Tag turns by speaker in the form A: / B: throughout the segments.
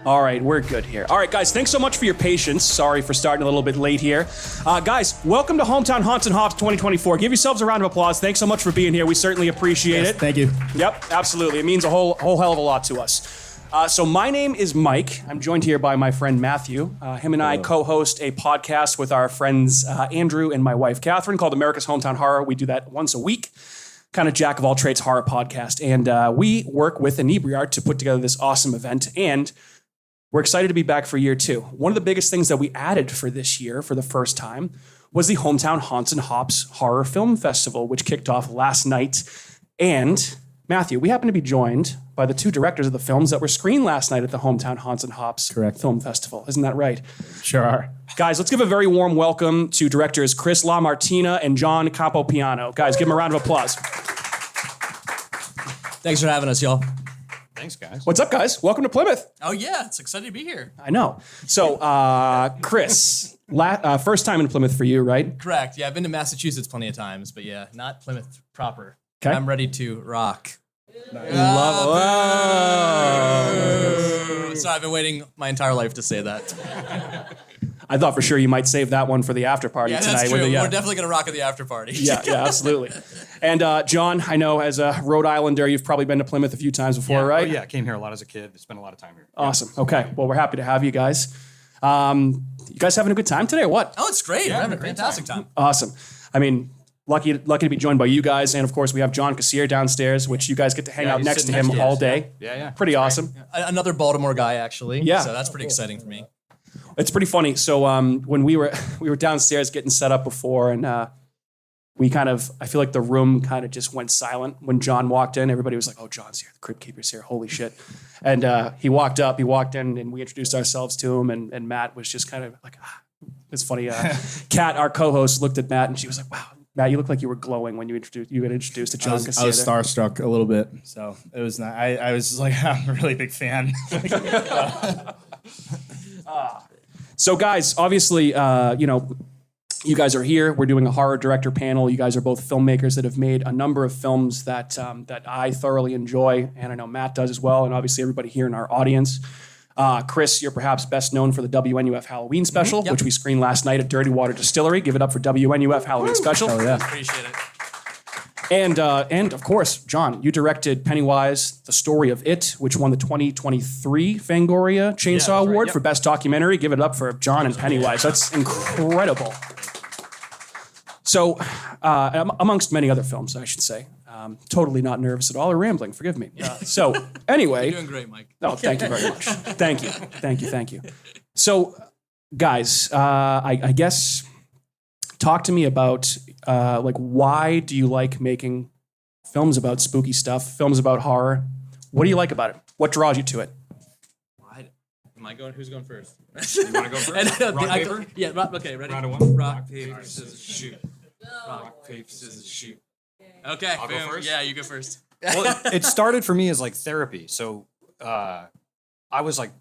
A: All right, we're good here. All right, guys, thanks so much for your patience. Sorry for starting a little bit late here. Guys, welcome to Hometown Haunts and Hops 2024. Give yourselves a round of applause. Thanks so much for being here. We certainly appreciate it.
B: Thank you.
A: Yep, absolutely. It means a whole hell of a lot to us. So my name is Mike. I'm joined here by my friend Matthew. Him and I co-host a podcast with our friends Andrew and my wife Catherine called America's Hometown Horror. We do that once a week. Kind of jack of all trades horror podcast. And we work with Inebriart to put together this awesome event. And we're excited to be back for year 2. One of the biggest things that we added for this year for the first time was the Hometown Haunts and Hops Horror Film Festival, which kicked off last night. And Matthew, we happen to be joined by the 2 directors of the films that were screened last night at the Hometown Haunts and Hops Film Festival. Isn't that right?
B: Sure are.
A: Guys, let's give a very warm welcome to directors Chris LaMartina and John Campopiano. Guys, give them a round of applause.
C: Thanks for having us, y'all.
D: Thanks, guys.
A: What's up, guys? Welcome to Plymouth.
C: Oh, yeah. It's excited to be here.
A: I know. So, Chris, first time in Plymouth for you, right?
C: Correct. Yeah, I've been to Massachusetts plenty of times, but yeah, not Plymouth proper.
A: Okay.
C: I'm ready to rock.
A: Love it.
C: So I've been waiting my entire life to say that.
A: I thought for sure you might save that one for the after party
C: Yeah,
A: tonight.
C: that's true.
A: With
C: We're definitely going to rock at the after party.
A: Yeah, absolutely. And John, I know as a Rhode Islander, you've probably been to Plymouth a few times before, right?
D: Oh, yeah, I came here a lot as a kid. Spent a lot of time here.
A: Awesome. Okay. Well, we're happy to have you guys. You guys having a good time today or what?
C: Oh, it's great. We're having a fantastic time.
A: Awesome. I mean, lucky to be joined by you guys. And of course, we have John Cassier downstairs, which you guys get to hang out
D: he's
A: next to
D: sitting
A: him
D: next to
A: all
D: us.
A: day.
D: Yeah.
A: Pretty awesome.
C: Another Baltimore guy, actually.
A: Yeah.
C: So that's pretty exciting for me.
A: It's pretty funny. So when we were downstairs getting set up before, and I feel like the room kind of just went silent when John walked in. Everybody was like, "Oh, John's here. The Crypt Keeper's here. Holy shit!" And he walked in, and we introduced ourselves to him. And Matt was just kind of like, it's funny. Kat, our co-host, looked at Matt, and she was like, "Wow, Matt, you look like you were glowing when you got introduced to John Cassier."
B: I was starstruck a little bit, so it was not. I was just like, I'm a really big fan.
A: So, guys, obviously, you guys are here. We're doing a horror director panel. You guys are both filmmakers that have made a number of films that I thoroughly enjoy, and I know Matt does as well, and obviously everybody here in our audience. Chris, you're perhaps best known for the WNUF Halloween special, which we screened last night at Dirty Water Distillery. Give it up for WNUF Halloween special.
B: Oh yeah.
C: Appreciate it.
A: And of course, John, you directed Pennywise, The Story of It, which won the 2023 Fangoria Chainsaw Award for Best Documentary. Give it up for John and Pennywise. That's incredible. So, amongst many other films, I should say. Totally not nervous at all or rambling. Forgive me. So, anyway.
C: You're doing great, Mike.
A: Oh, thank you very much. Thank you. So, guys, I guess talk to me about why do you like making films about spooky stuff, films about horror? What do you like about it? What draws you to it?
C: Am I going? Who's going first?
D: You want to go first? Rock, paper?
C: Okay, ready?
D: Round of 1?
C: Rock, paper, scissors, shoot. Rock, paper, scissors, shoot. Okay,
D: I'll go first?
C: Yeah, you go first.
D: Well, it started for me as like therapy. So I was like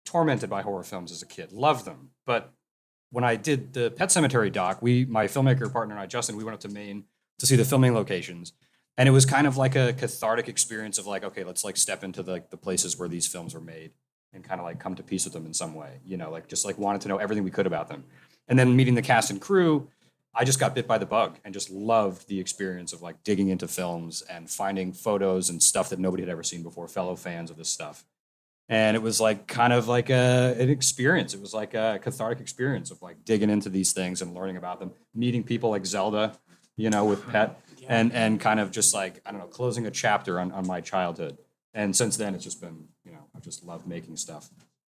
D: tormented by horror films as a kid. Loved them. But when I did the Pet Sematary doc, my filmmaker partner and I, Justin, we went up to Maine to see the filming locations. And it was kind of like a cathartic experience of like, okay, let's like step into the places where these films were made and kind of like come to peace with them in some way, like just like wanted to know everything we could about them. And then meeting the cast and crew, I just got bit by the bug and just loved the experience of like digging into films and finding photos and stuff that nobody had ever seen before, fellow fans of this stuff. And it was like kind of like an experience. It was like a cathartic experience of like digging into these things and learning about them, meeting people like Zelda, with Pet, and kind of just like, I don't know, closing a chapter on my childhood. And since then, it's just been, I've just loved making stuff.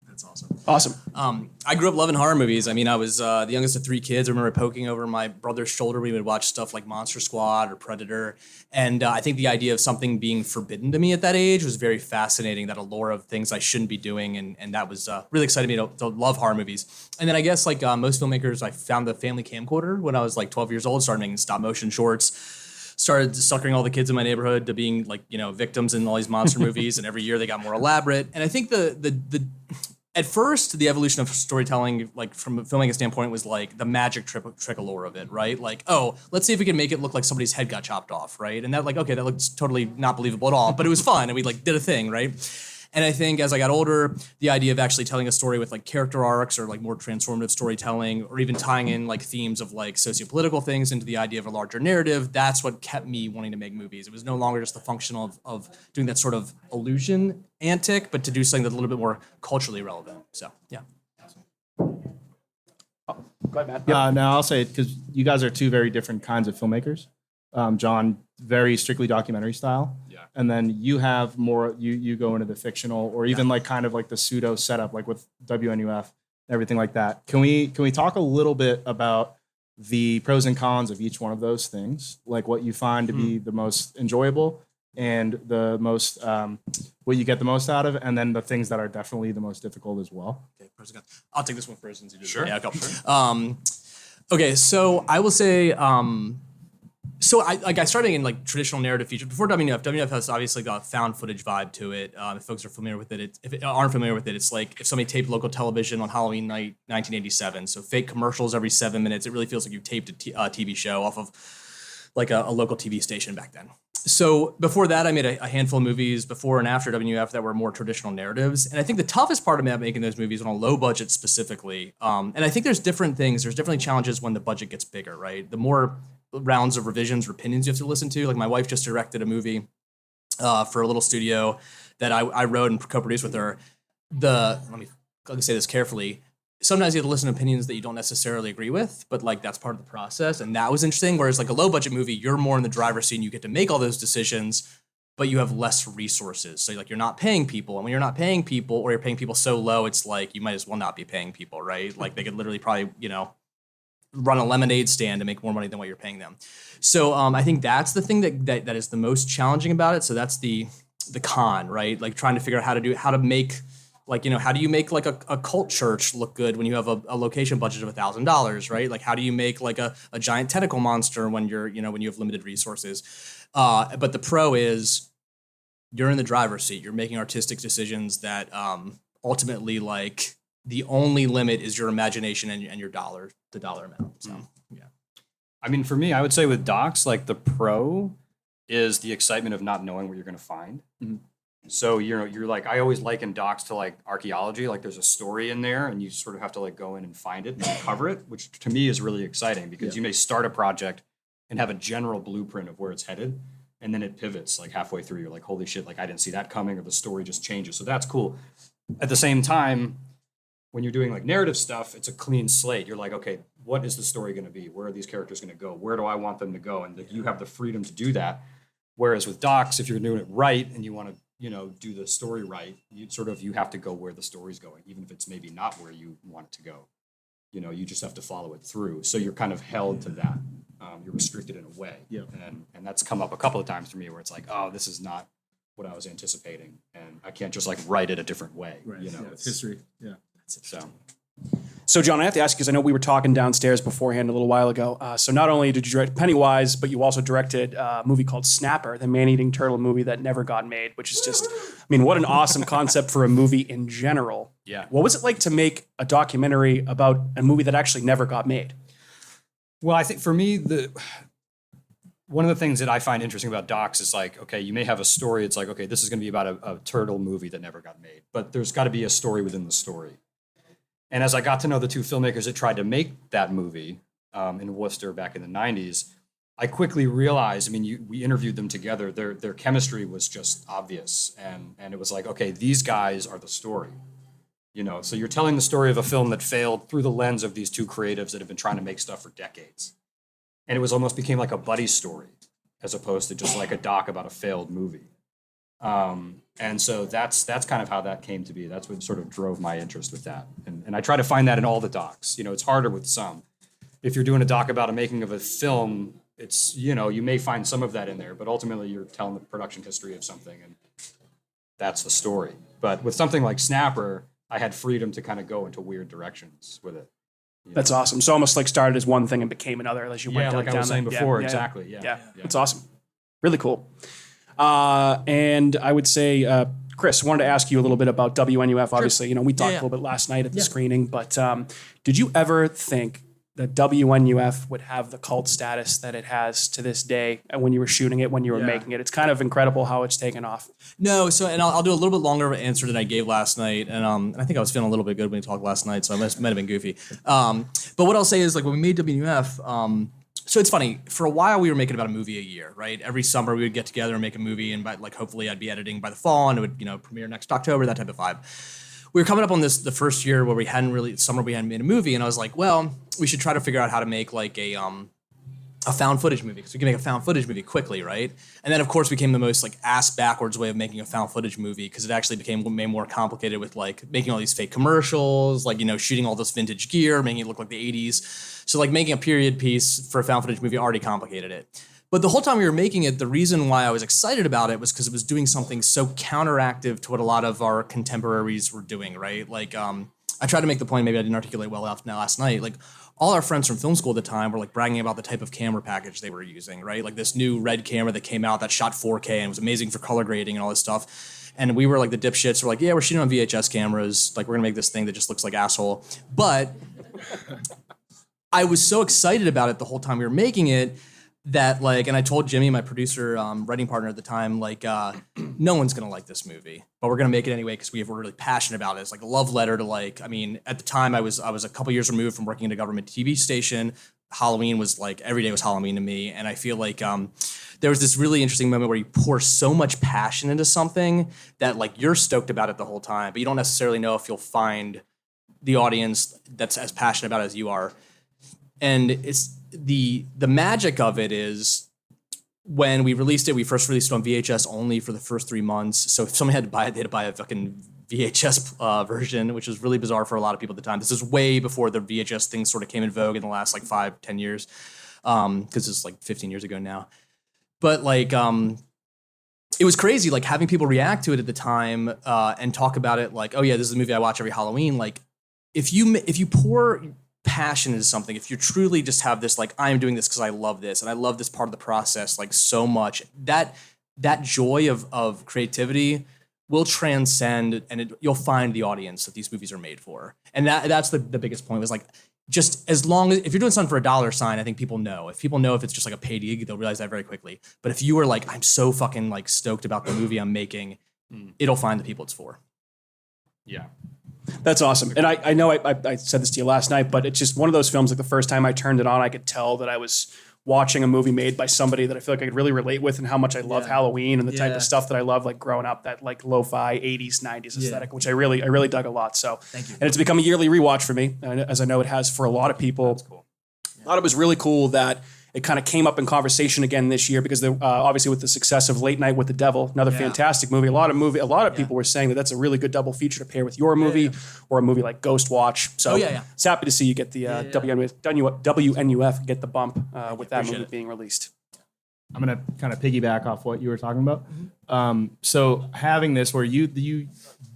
C: That's awesome.
A: Awesome.
C: I grew up loving horror movies. I mean, I was the youngest of 3 kids. I remember poking over my brother's shoulder. We would watch stuff like Monster Squad or Predator. And I think the idea of something being forbidden to me at that age was very fascinating, that allure of things I shouldn't be doing. And that was really excited me to love horror movies. And then I guess like most filmmakers, I found the family camcorder when I was like 12 years old, started making stop motion shorts. Started suckering all the kids in my neighborhood to being like, victims in all these monster movies. And every year they got more elaborate. And I think at first, the evolution of storytelling, like from a filmmaking standpoint, was like the magic trick allure of it, right? Like, oh, let's see if we can make it look like somebody's head got chopped off, right? And that, like, okay, that looks totally not believable at all, but it was fun, and we like did a thing, right? And I think as I got older, the idea of actually telling a story with like character arcs or like more transformative storytelling, or even tying in like themes of like sociopolitical things into the idea of a larger narrative, that's what kept me wanting to make movies. It was no longer just the function of doing that sort of illusion antic, but to do something that's a little bit more culturally relevant. So, yeah.
A: Go ahead, Matt.
B: No, I'll say it because you guys are two very different kinds of filmmakers. John, very strictly documentary style.
D: Yeah.
B: And then you have more, you go into the fictional or even like kind of like the pseudo setup, like with WNUF, everything like that. Can we talk a little bit about the pros and cons of each one of those things? Like what you find to be the most enjoyable and the most, what you get the most out of, and then the things that are definitely the most difficult as well.
C: Okay, pros and cons. I'll take this one first since you did.
D: Sure.
C: Yeah, go. Okay, so I will say, so I started in like traditional narrative features before WNF. WNF has obviously got a found footage vibe to it. If folks are familiar with it, if it aren't familiar with it, it's like if somebody taped local television on Halloween night, 1987. So fake commercials every 7 minutes. It really feels like you taped a TV show off of like a local TV station back then. So before that, I made a handful of movies before and after WNF that were more traditional narratives. And I think the toughest part about making those movies on a low budget specifically, and I think there's different things. There's definitely challenges when the budget gets bigger, right? The more rounds of revisions or opinions you have to listen to. Like my wife just directed a movie for a little studio that I wrote and co-produced with her. Let me say this carefully. Sometimes you have to listen to opinions that you don't necessarily agree with, but like that's part of the process. And that was interesting. Whereas like a low budget movie, you're more in the driver's seat and you get to make all those decisions, but you have less resources. So like you're not paying people. And when you're not paying people or you're paying people so low, it's like you might as well not be paying people, right? Like they could literally probably, run a lemonade stand to make more money than what you're paying them. So I think that's the thing that is the most challenging about it. So that's the con, right? Like trying to figure out how to make like, how do you make like a cult church look good when you have a location budget of $1,000, right? Like how do you make like a giant tentacle monster when when you have limited resources? But the pro is you're in the driver's seat. You're making artistic decisions that ultimately like the only limit is your imagination and your the dollar amount. So, yeah.
D: I mean, for me, I would say with docs, like the pro is the excitement of not knowing what you're going to find.
B: Mm-hmm.
D: So, you're like, I always liken docs to like archaeology. Like there's a story in there and you sort of have to like go in and find it and uncover it, which to me is really exciting because you may start a project and have a general blueprint of where it's headed. And then it pivots like halfway through. You're like, holy shit, like I didn't see that coming, or the story just changes. So that's cool. At the same time, when you're doing like narrative stuff, it's a clean slate. You're like, okay, what is the story going to be? Where are these characters going to go? Where do I want them to go? And you have the freedom to do that. Whereas with docs, if you're doing it right and you want to, do the story right, you have to go where the story's going, even if it's maybe not where you want it to go. You just have to follow it through. So you're kind of held to that. You're restricted in a way.
B: Yeah.
D: And that's come up a couple of times for me where it's like, oh, this is not what I was anticipating. And I can't just like write it a different way.
B: Right. It's history. Yeah.
A: So, John, I have to ask you because I know we were talking downstairs beforehand a little while ago. So not only did you direct Pennywise, but you also directed a movie called Snapper, the man-eating turtle movie that never got made, which is just, what an awesome concept for a movie in general.
D: Yeah.
A: What was it like to make a documentary about a movie that actually never got made?
D: Well, I think for me, one of the things that I find interesting about docs is like, okay, you may have a story. It's like, okay, this is going to be about a turtle movie that never got made, but there's got to be a story within the story. And as I got to know the two filmmakers that tried to make that movie in Worcester back in the 90s, I quickly realized, we interviewed them together. Their chemistry was just obvious. And it was like, okay, these guys are the story. So you're telling the story of a film that failed through the lens of these two creatives that have been trying to make stuff for decades. And it was almost became like a buddy story as opposed to just like a doc about a failed movie. And so that's kind of how that came to be. That's what sort of drove my interest with that. And I try to find that in all the docs. It's harder with some. If you're doing a doc about a making of a film, it's, you may find some of that in there, but ultimately you're telling the production history of something and that's the story. But with something like Snapper, I had freedom to kind of go into weird directions with it.
A: That's awesome. So almost like started as one thing and became another as you went down.
D: Yeah, like I was saying before, exactly. Yeah.
A: That's awesome. Really cool. And I would say, Chris, wanted to ask you a little bit about WNUF. Obviously, we talked a little bit last night at the screening, but did you ever think that WNUF would have the cult status that it has to this day when you were shooting it, when you were making it. It's kind of incredible how it's taken off.
C: No, so and I'll do a little bit longer of an answer than I gave last night, and I think I was feeling a little bit good when we talked last night, so I might have been goofy. But what I'll say is like when we made WNUF, so it's funny. For a while, we were making about a movie a year, right? Every summer, we would get together and make a movie, and hopefully, I'd be editing by the fall, and it would premiere next October, that type of vibe. We were coming up on the first year where we hadn't made a movie, and I was like, well, we should try to figure out how to make like a found footage movie, because we can make a found footage movie quickly, right? And then of course became the most like ass backwards way of making a found footage movie, because it actually became way more complicated with like making all these fake commercials, like shooting all this vintage gear, making it look like the 80s. So like making a period piece for a found footage movie already complicated it. But the whole time we were making it, the reason why I was excited about it was because it was doing something so counteractive to what a lot of our contemporaries were doing, right? Like, I tried to make the point, maybe I didn't articulate well enough last night, like all our friends from film school at the time were like bragging about the type of camera package they were using, right? Like this new red camera that came out that shot 4K and was amazing for color grading and all this stuff. And we were like the dipshits, we're like, yeah, we're shooting on VHS cameras, like we're gonna make this thing that just looks like asshole. But I was so excited about it the whole time we were making it, that like, and I told Jimmy, my producer, writing partner at the time, like, no one's gonna like this movie, but we're gonna make it anyway because we're really passionate about it. It's like a love letter to like, I mean, at the time I was a couple years removed from working at a government TV station. Halloween was like, every day was Halloween to me. And I feel like there was this really interesting moment where you pour so much passion into something that like you're stoked about it the whole time, but you don't necessarily know if you'll find the audience that's as passionate about it as you are. And it's, the magic of it is when we released it, we first released it on VHS only for the first 3 months. So if somebody had to buy it, they had to buy a fucking VHS version, which was really bizarre for a lot of people at the time. This is way before the VHS thing sort of came in vogue in the last like 5-10 years, because it's like 15 years ago now. But like, it was crazy, like having people react to it at the time and talk about it like, oh yeah, this is a movie I watch every Halloween. Like if you pour passion into something, if you truly just have this like, I'm doing this because I love this and I love this part of the process like so much, that joy of creativity will transcend, and you'll find the audience that these movies are made for. And that's the biggest point, was like, just as long as, if you're doing something for $1 I think people know. If people know if it's just like a paid gig, they'll realize that very quickly. But if you are like, I'm so fucking like stoked about the movie I'm making, it'll find the people it's for.
D: Yeah.
A: That's awesome. And I know I said this to you last night, but it's just one of those films, like the first time I turned it on, I could tell that I was watching a movie made by somebody that I feel like I could really relate with, and how much I love Halloween and the type of stuff that I love, like growing up, that like lo-fi 80s, 90s aesthetic, which I really dug a lot. So,
C: thank you.
A: And it's become a yearly rewatch for me, as I know it has for a lot of people.
D: That's cool.
A: I thought it was really cool that it kind of came up in conversation again this year, because obviously with the success of Late Night with the Devil, another fantastic movie. A lot of people were saying that that's a really good double feature to pair with your movie or a movie like Ghost Watch. So it's happy to see you get the WNUF get the bump with that movie being released.
B: I'm gonna kind of piggyback off what you were talking about. So having this where you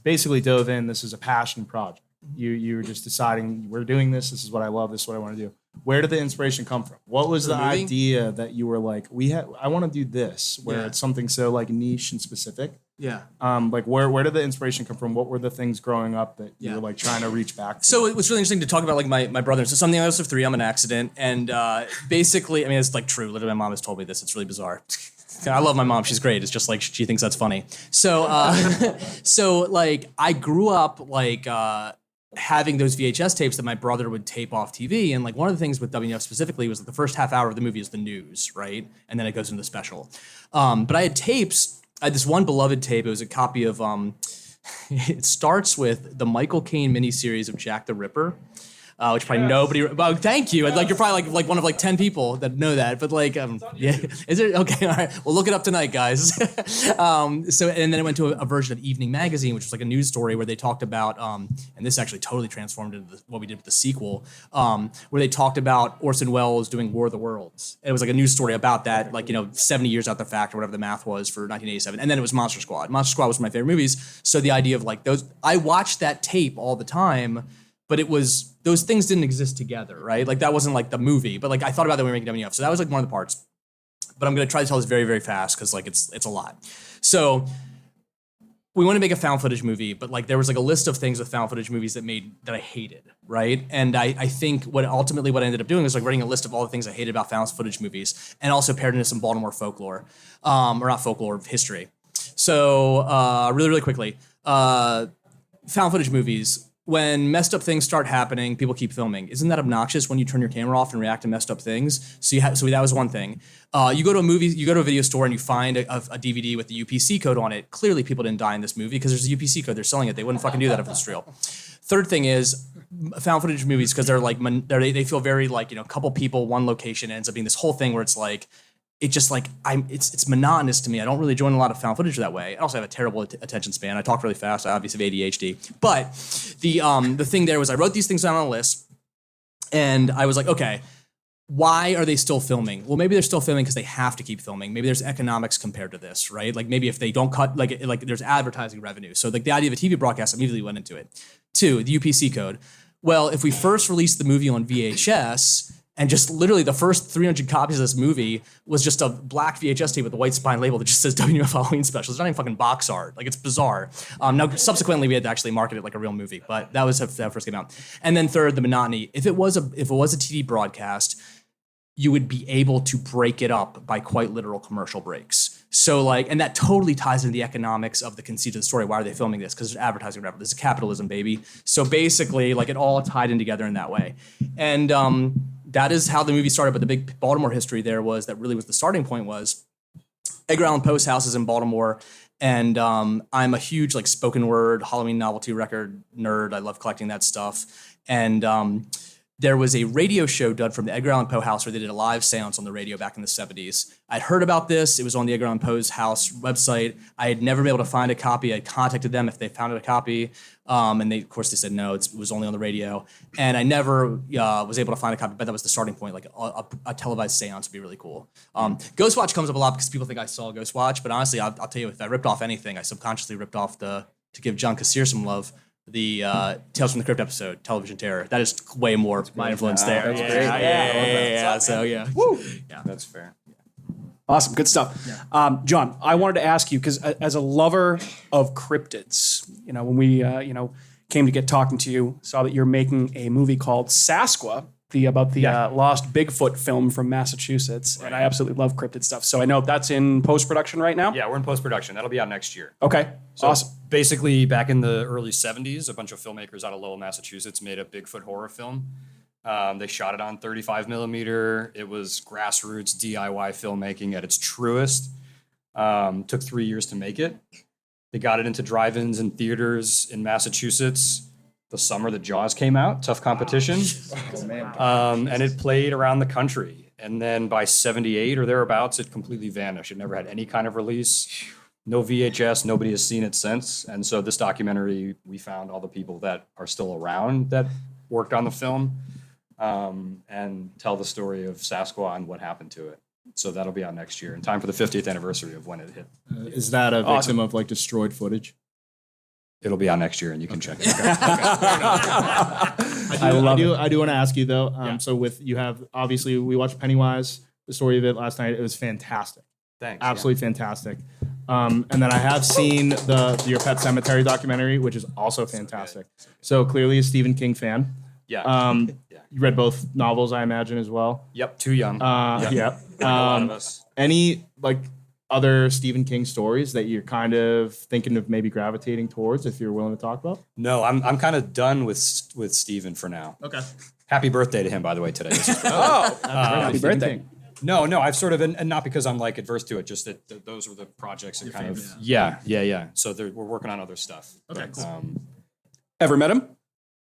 B: basically dove in, this is a passion project. You were just deciding, we're doing this. This is what I love. This is what I want to do. Where did the inspiration come from? What was the idea that you were like, I want to do this, where it's something so like niche and specific?
C: Yeah.
B: Like where did the inspiration come from? What were the things growing up that you were like trying to reach back to?
C: So it was really interesting to talk about like my brother. So something else of 3, I'm an accident. And basically, I mean, it's like true. Literally, my mom has told me this. It's really bizarre. I love my mom. She's great. It's just like she thinks that's funny. So so like I grew up like having those VHS tapes that my brother would tape off TV. And like one of the things with WNF specifically was that the first half hour of the movie is the news, right? And then it goes into the special. But I had tapes. I had this one beloved tape. It was a copy of, it starts with the Michael Caine miniseries of Jack the Ripper. Which probably nobody. Well, thank you. Like you're probably like one of like 10 people that know that. But like, yeah, is it okay? All right, we'll look it up tonight, guys. So and then it went to a version of Evening Magazine, which was like a news story where they talked about, and this actually totally transformed into what we did with the sequel, where they talked about Orson Welles doing War of the Worlds. And it was like a news story about that, like 70 years after the fact or whatever the math was for 1987. And then it was Monster Squad. Monster Squad was one of my favorite movies. So the idea of like those, I watched that tape all the time. But it was, those things didn't exist together, right? Like that wasn't like the movie, but like I thought about that when we were making WNF. So that was like one of the parts. But I'm gonna try to tell this very, very fast because like it's a lot. So we want to make a found footage movie, but like there was like a list of things with found footage movies that I hated, right? And I think what I ended up doing was like writing a list of all the things I hated about found footage movies, and also paired into some Baltimore folklore, or not folklore, history. So really quickly, found footage movies. When messed up things start happening, people keep filming. Isn't that obnoxious when you turn your camera off and react to messed up things? So that was one thing. You go to a video store and you find a DVD with the UPC code on it. Clearly people didn't die in this movie because there's a UPC code. They're selling it. They wouldn't fucking do that if it's real. Third thing is found footage movies, because they feel very like, a couple people, one location, ends up being this whole thing where it's like, it's monotonous to me. I don't really join a lot of found footage that way. I also have a terrible attention span. I talk really fast. I obviously have ADHD. But the thing there was I wrote these things down on a list, and I was like, okay, why are they still filming? Well, maybe they're still filming because they have to keep filming. Maybe there's economics compared to this, right? Like maybe if they don't cut, like there's advertising revenue. So like the idea of a TV broadcast immediately went into it. 2, the UPC code. Well, if we first released the movie on VHS, and just literally the first 300 copies of this movie was just a black VHS tape with a white spine label that just says WF Halloween Special. It's not even fucking box art. Like, it's bizarre. Now, subsequently, we had to actually market it like a real movie, but that was how that first came out. And then third, the monotony. If it was a TV broadcast, you would be able to break it up by quite literal commercial breaks. So like, and that totally ties into the economics of the conceit of the story. Why are they filming this? Because there's advertising revenue. This is capitalism, baby. So basically, like, it all tied in together in that way. And that is how the movie started. But the big Baltimore history there was that really was the starting point was Edgar Allan Poe's house is in Baltimore. And I'm a huge like spoken word Halloween novelty record nerd. I love collecting that stuff. And there was a radio show done from the Edgar Allan Poe house where they did a live seance on the radio back in the 70s. I'd heard about this. It was on the Edgar Allan Poe's house website. I had never been able to find a copy. I contacted them if they found a copy. And they, of course, they said no, it was only on the radio. And I never was able to find a copy, but that was the starting point. Like a televised seance would be really cool. Ghostwatch comes up a lot because people think I saw Ghostwatch, but honestly, I'll tell you, if I ripped off anything, I subconsciously ripped off to give John Kassir some love, the Tales from the Crypt episode, Television Terror. That is way more my influence there.
D: That's great.
C: Yeah. So yeah.
A: Woo!
C: Yeah.
D: That's fair.
A: Awesome, good stuff. Yeah. John, I wanted to ask you, because as a lover of cryptids, when we came to get talking to you, saw that you're making a movie called Sasqua, about the lost Bigfoot film from Massachusetts, and I absolutely love cryptid stuff. So I know that's in post-production right now?
D: Yeah, we're in post-production. That'll be out next year.
A: Okay,
D: So
A: awesome.
D: basically, back in the early 70s, a bunch of filmmakers out of Lowell, Massachusetts made a Bigfoot horror film. They shot it on 35 millimeter. It was grassroots DIY filmmaking at its truest. Took 3 years to make it. They got it into drive-ins and theaters in Massachusetts the summer that Jaws came out. Tough competition. And it played around the country. And then by 78 or thereabouts, it completely vanished. It never had any kind of release. No VHS. Nobody has seen it since. And so this documentary, we found all the people that are still around that worked on the film. And tell the story of Sasqua and what happened to it. So that'll be out next year in time for the 50th anniversary of when it hit.
B: Is that a victim of like destroyed footage?
D: It'll be out next year and you can check it.
B: I do want to ask you though. So you have, obviously we watched Pennywise, the story of it last night. It was fantastic.
D: Thanks.
B: Absolutely fantastic. And then I have seen your Pet Cemetery documentary, which is also fantastic. So clearly a Stephen King fan.
D: Yeah.
B: You read both novels, I imagine, as well.
D: Yep. Too young.
B: Yep.
D: Like a lot of us.
B: Any like other Stephen King stories that you're kind of thinking of maybe gravitating towards, if you're willing to talk about?
D: No, I'm kind of done with Stephen for now.
B: Okay.
D: Happy birthday to him, by the way, today.
A: Happy birthday.
D: No, I've sort of, and not because I'm like adverse to it, just that those were the projects that kind of, yeah. So we're working on other stuff.
B: Okay, cool.
A: Ever met him?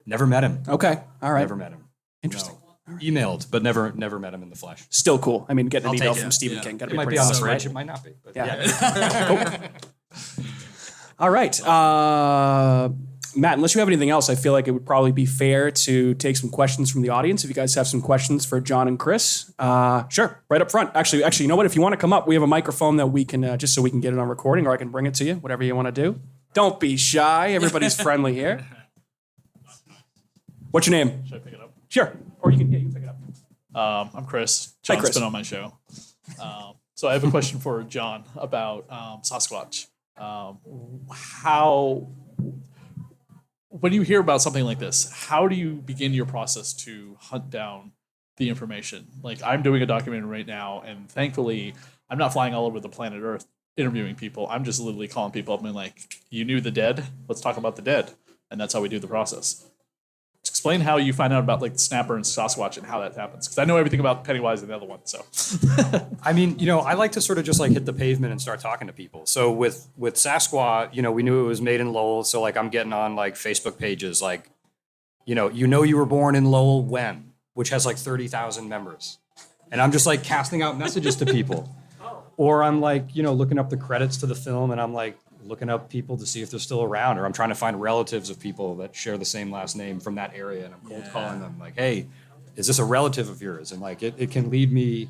D: Never met him.
A: Okay, all right.
D: Never met him.
A: Interesting.
D: No. Emailed, but never met him in the flesh.
A: Still cool. I mean, getting an
C: I'll
A: email
C: take it.
A: from Stephen
C: Yeah.
A: King.
D: It might be on the fridge. It might not be. But
A: Yeah. All right. Matt, unless you have anything else, I feel like it would probably be fair to take some questions from the audience. If you guys have some questions for John and Chris, sure, right up front. Actually, you know what? If you want to come up, we have a microphone that we can, just so we can get it on recording, or I can bring it to you, whatever you want to do. Don't be shy. Everybody's friendly here. What's your name?
E: Should I pick it up?
A: Sure. Or you can pick it up.
E: I'm Chris.
A: Hi,
E: John's
A: Chris.
E: been on my show. So I have a question for John about Sasquatch. How, when you hear about something like this, how do you begin your process to hunt down the information? Like, I'm doing a documentary right now, and thankfully, I'm not flying all over the planet Earth interviewing people. I'm just literally calling people up and being like, you knew the dead? Let's talk about the dead. And that's how we do the process. Explain how you find out about like the snapper and Sasquatch and how that happens. Because I know everything about Pennywise and the other one. So,
D: I mean, I like to sort of just like hit the pavement and start talking to people. So with Sasquatch, we knew it was made in Lowell. So like I'm getting on like Facebook pages, like, you were born in Lowell when, which has like 30,000 members. And I'm just like casting out messages to people. Or I'm like, looking up the credits to the film and I'm like looking up people to see if they're still around. Or I'm trying to find relatives of people that share the same last name from that area. And I'm cold calling them like, hey, is this a relative of yours? And like, it can lead me,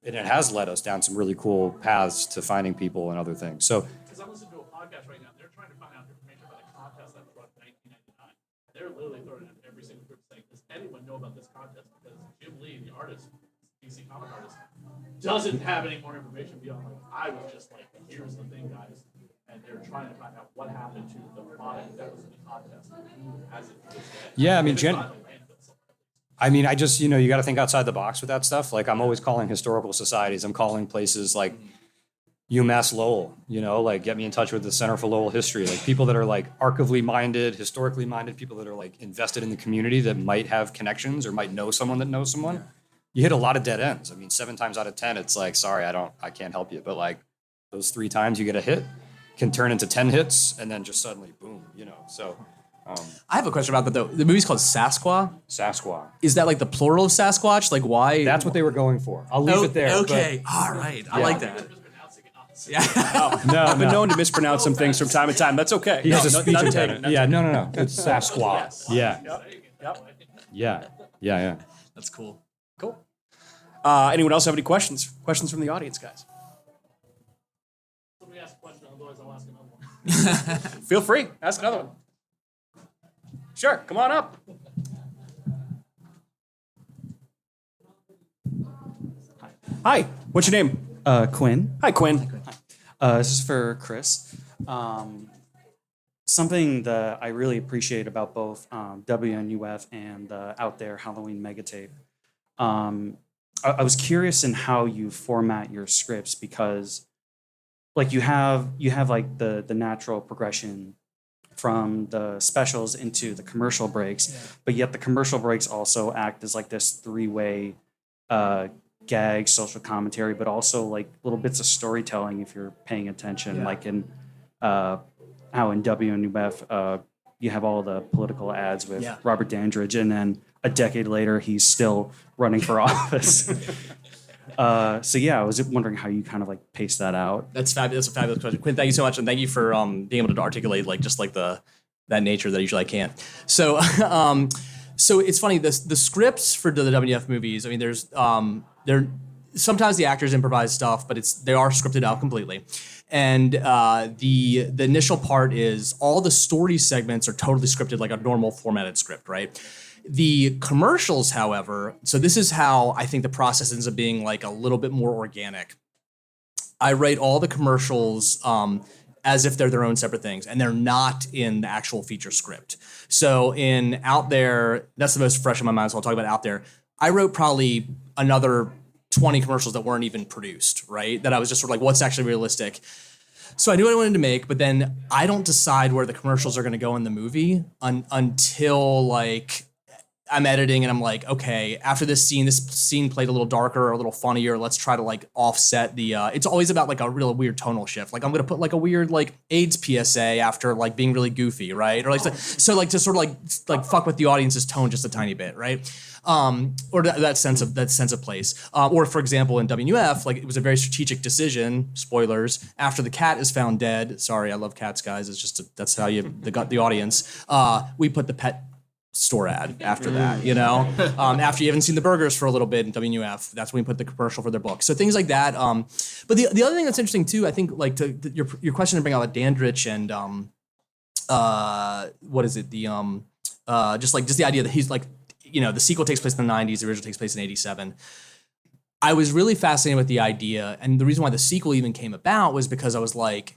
D: and it has led us down some really cool paths to finding people and other things. So,
E: because I'm listening to a podcast right now, they're trying to find out information about a contest that was run in 1999. They're literally throwing at every single group saying, does anyone know about this contest? Because Jim Lee, the artist, DC comic artist, doesn't have any more information beyond like, I was just like, here's the thing, guys. And they're trying to find out what happened to the product that was in the contest. As it was
D: yeah, I mean, I just, you got to think outside the box with that stuff. Like I'm always calling historical societies. I'm calling places like UMass Lowell, like get me in touch with the Center for Lowell History. Like people that are like archivally minded, historically minded, people that are like invested in the community that might have connections or might know someone that knows someone. You hit a lot of dead ends. I mean, 7 times out of 10, it's like, sorry, I can't help you. But like those 3 times you get a hit can turn into 10 hits and then just suddenly boom, so.
C: I have a question about that though. The movie's called Sasquatch.
D: Sasquatch.
C: Is that like the plural of Sasquatch? Like why?
D: That's what they were going for. I'll leave it there.
C: Okay. All right. I like that. Yeah.
A: No, I've been known to mispronounce some things from time to time. That's okay.
D: He has a speech
A: none
D: impediment.
A: taken.
D: Yeah, no. It's Sasquatch. Yeah.
A: Yep.
D: Yeah.
C: That's cool.
A: Cool. Anyone else have any questions? Questions from the audience, guys?
E: Somebody ask a question, otherwise I'll ask another one.
A: Feel free. Ask another one. Sure. Come on up. Hi. What's your name?
F: Quinn.
A: Hi, Quinn.
F: This is for Chris. Something that I really appreciate about both WNUF and the Out There Halloween Megatape. I was curious in how you format your scripts because, like, you have like the natural progression from the specials into the commercial breaks, but yet the commercial breaks also act as like this 3-way gag, social commentary, but also like little bits of storytelling if you're paying attention, like in how in WNUF you have all the political ads with Robert Dandridge, and then a decade later he's still running for office. So yeah, I was wondering how you kind of like pace that out.
C: That's fabulous. That's a fabulous question, Quinn. Thank you so much, and thank you for being able to articulate like just like that nature that usually I can't. So so it's funny. The scripts for the WNF movies. I mean, there's sometimes the actors improvise stuff, but they are scripted out completely. And the initial part is all the story segments are totally scripted like a normal formatted script, right? The commercials, however, so this is how I think the process ends up being like a little bit more organic. I write all the commercials as if they're their own separate things, and they're not in the actual feature script. So in Out There, that's the most fresh in my mind, so I'll talk about Out There. I wrote probably another 20 commercials that weren't even produced, right? That I was just sort of like, what's actually realistic? So I knew what I wanted to make, but then I don't decide where the commercials are going to go in the movie until like I'm editing and I'm like, okay, after this scene played a little darker or a little funnier. Let's try to like offset the, it's always about like a real weird tonal shift. Like I'm going to put like a weird like AIDS PSA after like being really goofy, right? Or like, so like to sort of like fuck with the audience's tone just a tiny bit, right? Or that sense of place. Or for example, in WNUF, like it was a very strategic decision, spoilers, after the cat is found dead. Sorry, I love cats, guys. It's just, that's how you got the audience. We put the pet store ad after that, you know? After you haven't seen the burgers for a little bit in WNUF, that's when we put the commercial for their book. So things like that. But the other thing that's interesting too, I think like your question to bring out with Dandridge and what is it? Just the idea that he's like, you know, the sequel takes place in the 90s, the original takes place in 87. I was really fascinated with the idea. And the reason why the sequel even came about was because I was like,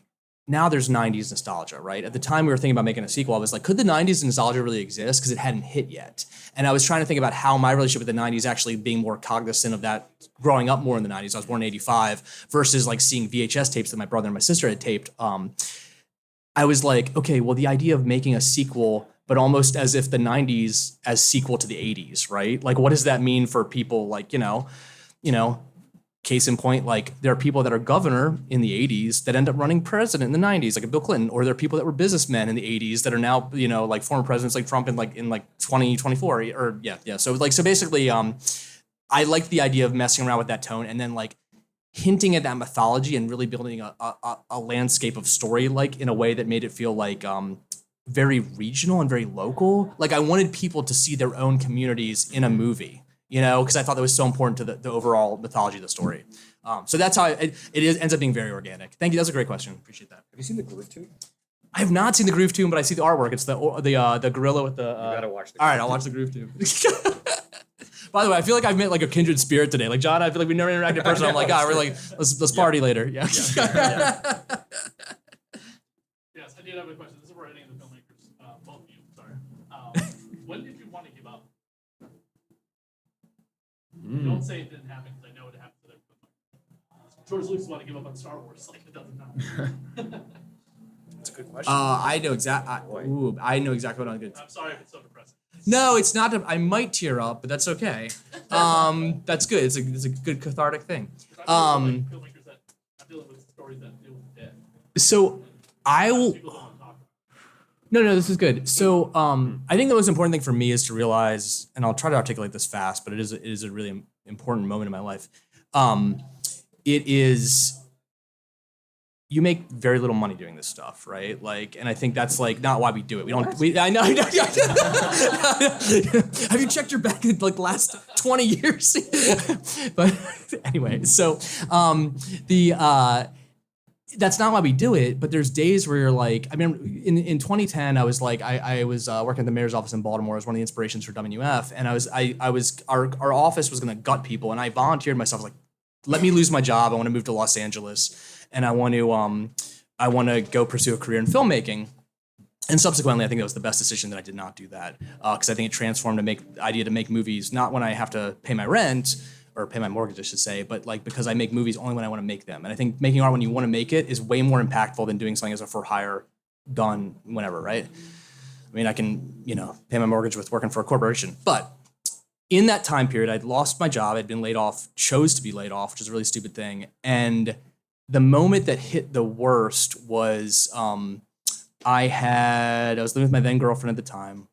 C: now there's 90s nostalgia, right? At the time we were thinking about making a sequel, I was like, could the 90s nostalgia really exist? Because it hadn't hit yet. And I was trying to think about how my relationship with the 90s actually being more cognizant of that, growing up more in the 90s. I was born in 85 versus like seeing VHS tapes that my brother and my sister had taped. I was like, okay, well, the idea of making a sequel, but almost as if the 90s as sequel to the 80s, right? Like, what does that mean for people like, you know, case in point, like there are people that are governor in the 80s that end up running president in the 90s, like a Bill Clinton, or there are people that were businessmen in the 80s that are now, you know, like former presidents like Trump in 2024 or yeah. So basically, I liked the idea of messing around with that tone and then like hinting at that mythology and really building a landscape of story, like in a way that made it feel like very regional and very local. Like I wanted people to see their own communities in a movie, you know, because I thought that was so important to the overall mythology of the story. So that's how ends up being very organic. Thank you. That's a great question. Appreciate that.
D: Have you seen the Groove Tube?
C: I have not seen the Groove Tube, but I see the artwork. It's the gorilla with the.
D: You gotta watch the
C: all right, I'll watch the Groove Tube. By the way, I feel like I've met like a kindred spirit today. Like John, I feel like we never interacted in person. I'm like, we're like, let's party later. Yeah.
E: Yes, I did have a question. This is for any of the filmmakers, both of you. Sorry. When did you want to give up? Don't say it didn't happen because I know it happened to them. George Lucas wanted to give up on Star Wars like a dozen times.
A: That's a good question.
C: I know exactly. I know exactly what I'm good.
E: I'm sorry if it's so depressing.
C: No, it's not. I might tear up, but that's okay. That's good. It's a good cathartic thing.
E: Filmmakers that are dealing with stories that deal with death.
C: So I will.
E: People don't want to talk about it.
C: No, this is good. So I think the most important thing for me is to realize, and I'll try to articulate this fast, but it is a really important moment in my life. It is. You make very little money doing this stuff, right? Like, and I think that's like not why we do it. I know. Have you checked your back in like the last 20 years? But anyway, so that's not why we do it, but there's days where you're like, I mean, in 2010, I was like, I was working at the mayor's office in Baltimore as one of the inspirations for WF, and our office was gonna gut people, and I volunteered myself, like, let me lose my job, I wanna move to Los Angeles, and I want to go pursue a career in filmmaking. And subsequently, I think that was the best decision that I did not do that, because I think it transformed the idea to make movies, not when I have to pay my rent, or pay my mortgage, I should say, but like because I make movies only when I want to make them. And I think making art when you want to make it is way more impactful than doing something as a for hire done whenever, right? I mean, I can, pay my mortgage with working for a corporation. But in that time period, I'd lost my job, I'd been laid off, chose to be laid off, which is a really stupid thing. And the moment that hit the worst was I was living with my then girlfriend at the time.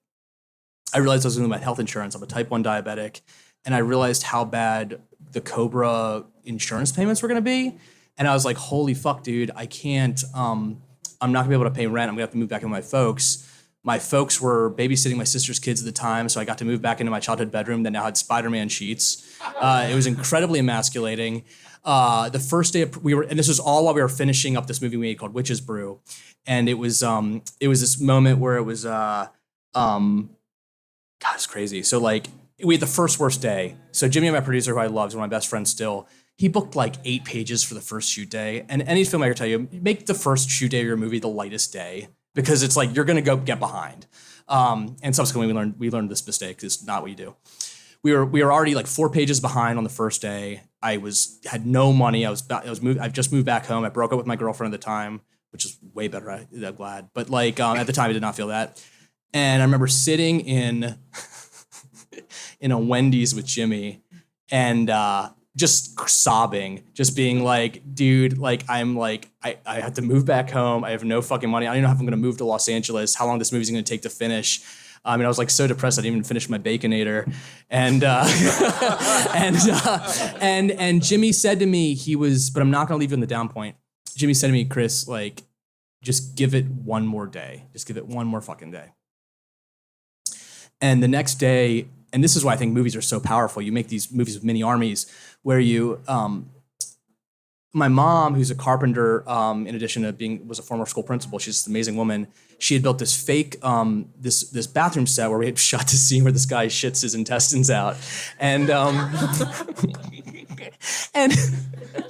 C: I realized I was losing my health insurance. I'm a type 1 diabetic. And I realized how bad the Cobra insurance payments were going to be. And I was like, holy fuck, dude, I can't, I'm not going to be able to pay rent. I'm going to have to move back in with my folks. My folks were babysitting my sister's kids at the time, so I got to move back into my childhood bedroom that now had Spider-Man sheets. It was incredibly emasculating. The first day and this was all while we were finishing up this movie we made called Witch's Brew. And it was this moment where it was, God, it's crazy. So like, we had the first worst day. So Jimmy, my producer, who I love, is one of my best friends still. He booked like 8 pages for the first shoot day. And any filmmaker tell you, make the first shoot day of your movie the lightest day, because it's like, you're going to go get behind. And subsequently we learned this mistake. It's not what you do. We were already like 4 pages behind on the first day. I had no money. I've just moved back home. I broke up with my girlfriend at the time, which is way better. I'm glad. But like, at the time I did not feel that. And I remember sitting in a Wendy's with Jimmy and just sobbing, just being like, dude, like I have to move back home. I have no fucking money. I don't even know if I'm gonna move to Los Angeles, how long this movie's gonna take to finish. I was like so depressed I didn't even finish my Baconator. And and Jimmy said to me, but I'm not gonna leave you in the down point. Jimmy said to me, Chris, like, just give it one more day. Just give it one more fucking day. And the next day, and this is why I think movies are so powerful. You make these movies with mini armies where you, my mom, who's a carpenter, in addition to was a former school principal, she's an amazing woman. She had built this fake, this bathroom set where we had shot the scene where this guy shits his intestines out. And And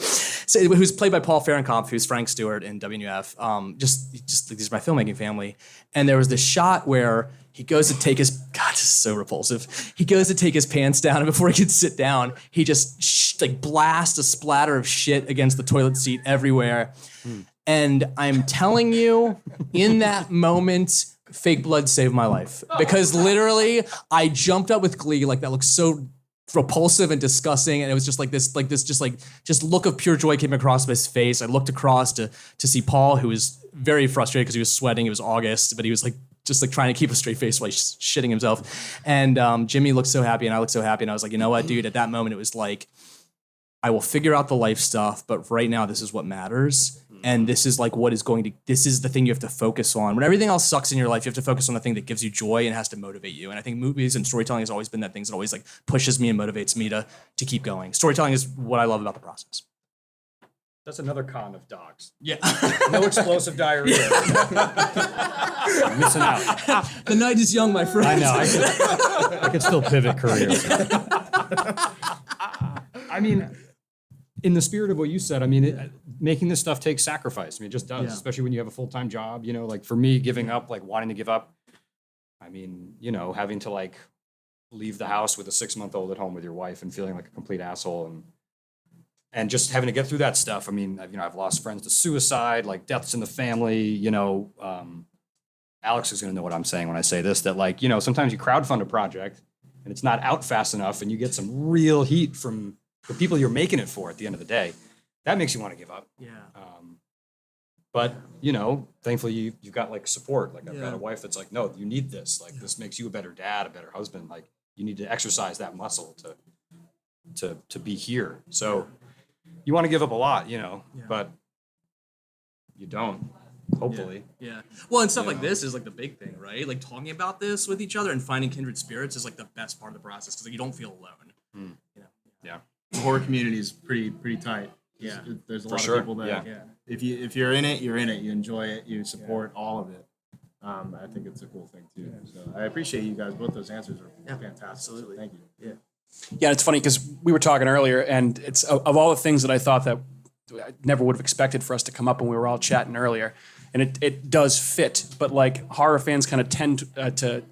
C: so who's played by Paul Fahrenkampf, who's Frank Stewart in WNUF. Just this is my filmmaking family. And there was this shot where he goes to take his, God, this is so repulsive. He goes to take his pants down, and before he could sit down, he just blasts a splatter of shit against the toilet seat everywhere. And I'm telling you, in that moment, fake blood saved my life. Because literally, I jumped up with glee, like that looks so repulsive and disgusting, and it was just this look of pure joy came across his face. I looked across to see Paul, who was very frustrated because he was sweating. It was August, but he was just trying to keep a straight face while he's shitting himself. And Jimmy looked so happy, and I looked so happy, and I was like, you know what, dude? At that moment, it was like, I will figure out the life stuff, but right now, this is what matters. And this is this is the thing you have to focus on. When everything else sucks in your life, you have to focus on the thing that gives you joy and has to motivate you. And I think movies and storytelling has always been that thing that always pushes me and motivates me to keep going. Storytelling is what I love about the process.
D: That's another con of dogs.
C: Yeah.
D: No explosive diarrhea. I'm missing out.
C: The night is young, my friend.
D: I know. I could still pivot careers. I mean, in the spirit of what you said, I mean, making this stuff takes sacrifice. I mean, it just does, especially when you have a full-time job. You know, like for me, giving up, wanting to give up. I mean, having to leave the house with a 6-month-old at home with your wife and feeling like a complete asshole and just having to get through that stuff. I mean, I've lost friends to suicide, deaths in the family. Alex is going to know what I'm saying when I say this. That sometimes you crowdfund a project and it's not out fast enough, and you get some real heat from the people you're making it for at the end of the day. That makes you want to give up.
C: Yeah.
D: But thankfully you've got support. I've got a wife that's like, no, you need this. This makes you a better dad, a better husband. You need to exercise that muscle to be here. So you want to give up a lot, but you don't. Hopefully.
C: Yeah. Well, and stuff like this is the big thing, right? Talking about this with each other and finding kindred spirits is the best part of the process because you don't feel alone.
D: Yeah.
B: The horror community is pretty tight. Yeah, there's a lot of people that if you're in it, you're in it. You enjoy it. You support all of it. I think it's a cool thing too. So I appreciate you guys. Both those answers are fantastic. Absolutely. Thank you.
A: Yeah, it's funny because we were talking earlier, and it's of all the things that I thought that I never would have expected for us to come up when we were all chatting earlier, and it does fit. But horror fans kind of tend to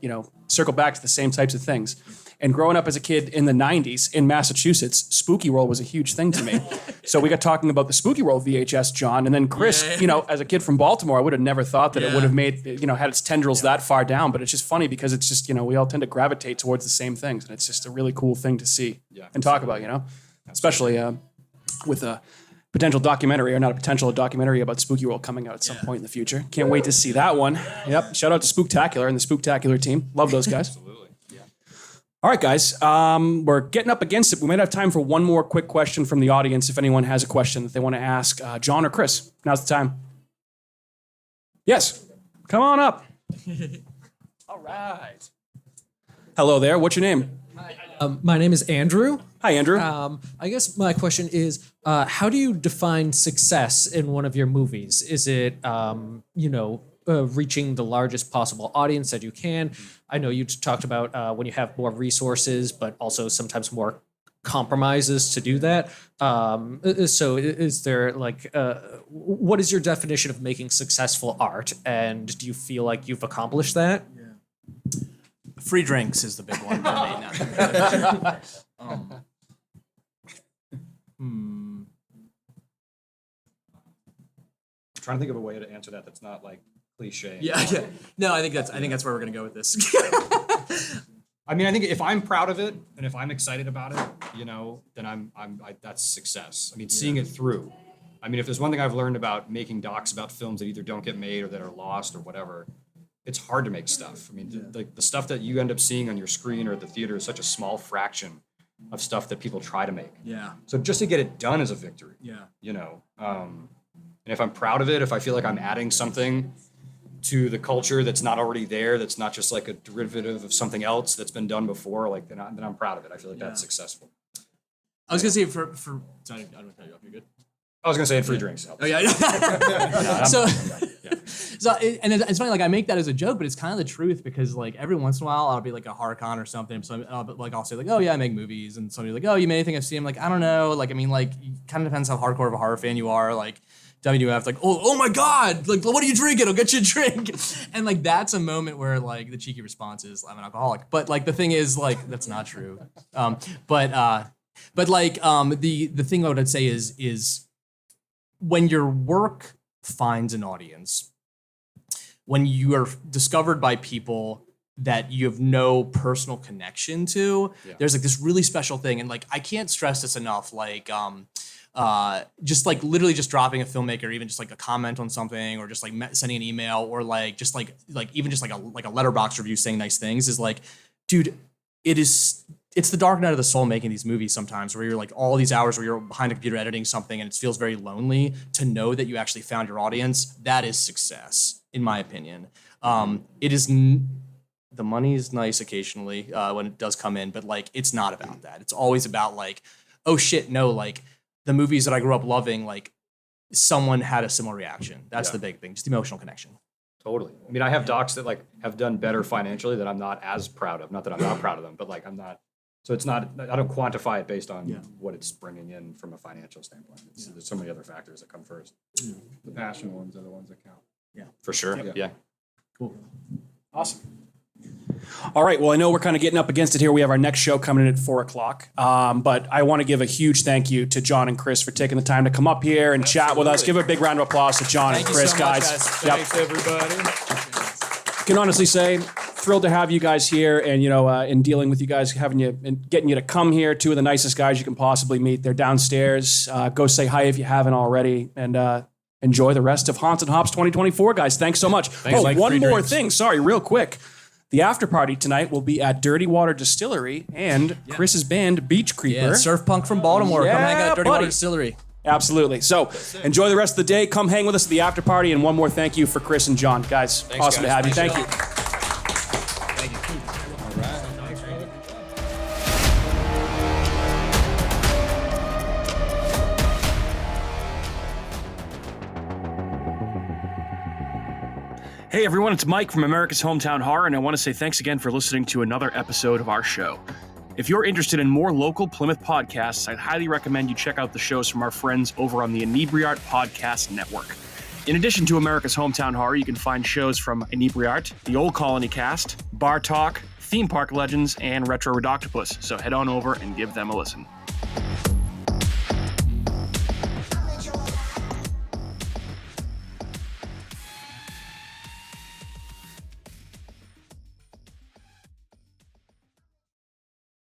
A: circle back to the same types of things. And growing up as a kid in the 90s in Massachusetts, Spooky World was a huge thing to me. So we got talking about the Spooky World VHS, John, and then Chris, as a kid from Baltimore, I would have never thought that it would have made, had its tendrils that far down. But it's just funny because it's just, we all tend to gravitate towards the same things. And it's just a really cool thing to see and talk about, especially with a potential documentary, or not a potential documentary about Spooky World coming out at some point in the future. Can't wait to see that one. Yep. Shout out to Spooktacular and the Spooktacular team. Love those guys.
D: Absolutely.
A: All right, guys, we're getting up against it. We might have time for one more quick question from the audience if anyone has a question that they want to ask John or Chris. Now's the time. Yes, come on up. All right. Hello there. What's your name?
G: My name is Andrew.
A: Hi, Andrew.
G: I guess my question is, how do you define success in one of your movies? Is it, reaching the largest possible audience that you can? I know you talked about when you have more resources, but also sometimes more compromises to do that. So is there what is your definition of making successful art? And do you feel like you've accomplished that?
C: Free drinks is the big one for me now.
D: Trying to think of a way to answer that that's not cliche.
C: Yeah. No, I think that's where we're gonna go with this.
D: I mean, I think if I'm proud of it and if I'm excited about it, then that's success. I mean, seeing it through. I mean, if there's one thing I've learned about making docs about films that either don't get made or that are lost or whatever, it's hard to make stuff. I mean, the stuff that you end up seeing on your screen or at the theater is such a small fraction of stuff that people try to make.
C: Yeah.
D: So just to get it done is a victory.
C: Yeah.
D: And if I'm proud of it, if I feel like I'm adding something to the culture that's not already there, that's not just a derivative of something else that's been done before, then I'm proud of it. I feel like that's successful.
C: I was gonna say for sorry, I don't want to cut you off. You're good.
D: I was gonna say free drinks helps.
C: Oh yeah. And it's funny, like I make that as a joke, but it's kind of the truth because like every once in a while I'll be like a horror con or something. So I'll say like, oh yeah, I make movies, and somebody's like, oh, you made anything I've seen? I'm like, I don't know. Like I mean, like kind of depends how hardcore of a horror fan you are. Like WWF, like, oh my God, like what are you drinking? I'll get you a drink. And like that's a moment where like the cheeky response is, I'm an alcoholic. But like the thing is like that's not true. But like the thing I would say is when your work finds an audience, when you are discovered by people that you have no personal connection to, there's like this really special thing. And like I can't stress this enough. Like just like literally just dropping a filmmaker, even just like a comment on something, or just like sending an email, or like just like even just like a letterbox review saying nice things is like, dude, it's the dark night of the soul making these movies sometimes, where you're like all these hours where you're behind a computer editing something and it feels very lonely. To know that you actually found your audience, that is success, in my opinion. It is the money is nice occasionally when it does come in, but like it's not about that. It's always about like, oh shit, no, like the movies that I grew up loving, like someone had a similar reaction. That's the big thing, just emotional connection.
D: Totally. I mean, I have docs that like have done better financially that I'm not as proud of. Not that I'm not proud of them, but like I'm not. So it's not. I don't quantify it based on what it's bringing in from a financial standpoint. There's so many other factors that come first.
B: The passion ones are the ones that count.
C: Yeah,
D: for sure. Yeah.
C: Cool.
A: Awesome. All right. Well, I know we're kind of getting up against it here. We have our next show coming in at 4:00. But I want to give a huge thank you to John and Chris for taking the time to come up here and chat with us. Give a big round of applause to John and Chris,
C: so
A: guys.
C: much,
A: Yep.
B: Thanks, everybody.
A: Can honestly say, thrilled to have you guys here, and in dealing with you guys, having you and getting you to come here. Two of the nicest guys you can possibly meet. They're downstairs. Go say hi if you haven't already, and enjoy the rest of Haunts and Hops 2024, guys. Thanks so much.
B: Mike.
A: One
B: Free
A: more
B: drinks.
A: thing. Sorry, real quick. The after party tonight will be at Dirty Water Distillery and Chris's band Beach Creeper.
C: Yeah, surf punk from Baltimore. Come hang out at Dirty
A: buddy.
C: Water Distillery.
A: Absolutely. So enjoy the rest of the day. Come hang with us at the after party. And one more thank you for Chris and John. Guys, awesome to have you. Thank you.
H: Hey everyone, it's Mike from America's Hometown Horror, and I want to say thanks again for listening to another episode of our show. If you're interested in more local Plymouth podcasts, I'd highly recommend you check out the shows from our friends over on the Inebriart Podcast Network. In addition to America's Hometown Horror, you can find shows from Inebriart, The Old Colony Cast, Bar Talk, Theme Park Legends, and Retro Redoctopus, so head on over and give them a listen.